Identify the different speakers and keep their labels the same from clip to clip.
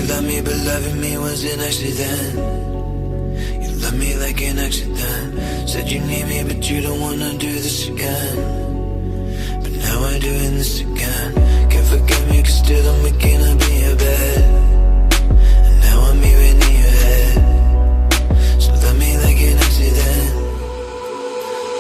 Speaker 1: love me, but loving me was an accident. You love me like an accident. Said you need me, but you don't wanna do this again. But now we're doing this again. Can't forget me, cause still I'm waking up in your bed. And now I'm even in your head. So love me like an accident.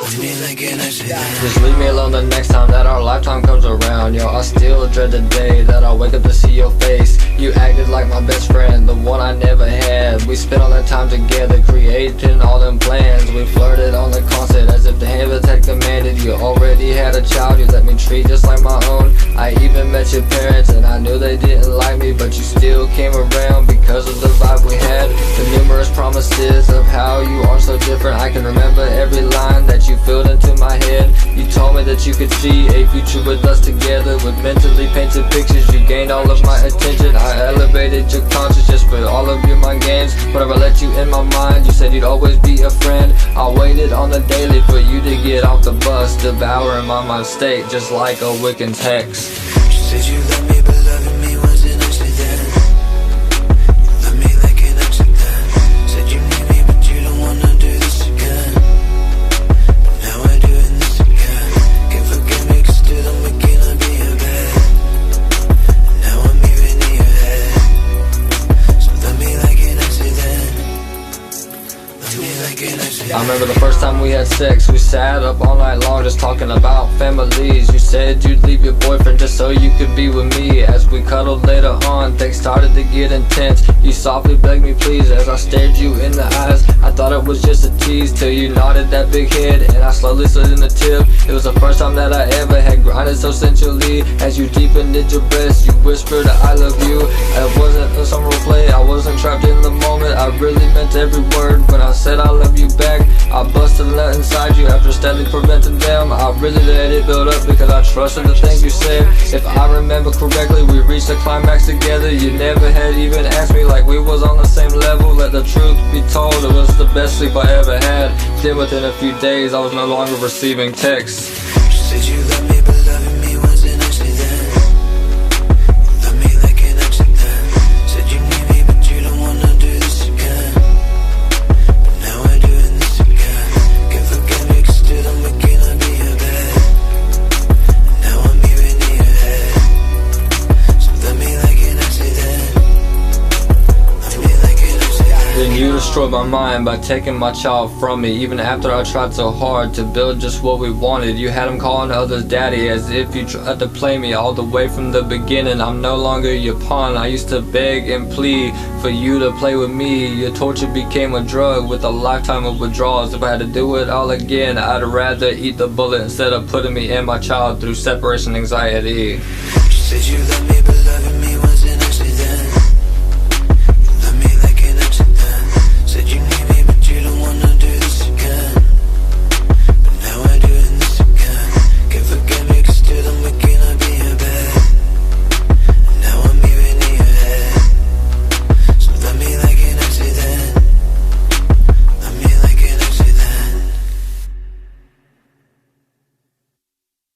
Speaker 1: Love me like an accident.
Speaker 2: Just leave me alone the next time that our lifetime comes around. Yo, I still dread the day that I wake up to see your face. You acted like my best friend, the one I never had. We spent all that time together, creating all them plans. We flirted on the constant as if the heavens had commanded. You already had a child you let me treat just like my own. I even met your parents and I knew they didn't like me, but you still came around because of the vibe we had. The numerous promises of how you are so different. I can remember every line that you filled into my head. You told me that you could see a future with us together. With mentally painted pictures, you gained all of my attention. I elevated your conscience just for all of your mind games. Whenever I let you in my mind, you said you'd always be a friend. I waited on the daily for you to get off the bus, devouring my mind state just like a Wiccan's hex.
Speaker 1: You said you love me, but loving me was an accident. You love me like an accident. Said you need me, but you don't wanna do this again. But now we're doing this again. Can't forget me, cause still I'm waking up in your bed. And now I'm even in your head. So love me like an accident. Love me like an accident.
Speaker 2: I remember the first time we had sex. We sat up all night long just talking about families. You said you'd leave your boyfriend just so you could be with me. As we cuddled later on, things started to get intense. You softly begged me please as I stared you in the eyes. I thought it was just a tease till you nodded that big head and I slowly slid in the tip. It was the first time that I ever had grinded so sensually. As you deepened your breast, you whispered I love you. It wasn't some role play, I wasn't trapped in the moment. I really meant every word when I said I love you back. I busted a nut inside you after steadily preventing them. I really let it build up because I trusted the things you said. If I remember correctly, we reached a climax together. You never had even asked me like we was on the same level. Let the truth be told, it was the best sleep I ever had. Then within a few days, I was no longer receiving texts.
Speaker 1: You said you love me, but loving me was an accident. You love me like an accident. Said you need me, but you don't wanna do this again. But now we're doing this again. Can't forget me, cause still I'm waking up in your bed. And now I'm even in your head. So love me like an accident. Love me like an accident.
Speaker 2: Then you destroyed my mind by taking my child from me. Even after I tried so hard to build just what we wanted, you had him calling others daddy as if you tried to play me all the way from the beginning. I'm no longer your pawn. I used to beg and plead for you to play with me. Your torture became a drug with a lifetime of withdrawals. If I had to do it all again, I'd rather eat the bullet instead of putting me and my child through separation anxiety.
Speaker 1: You said you love me,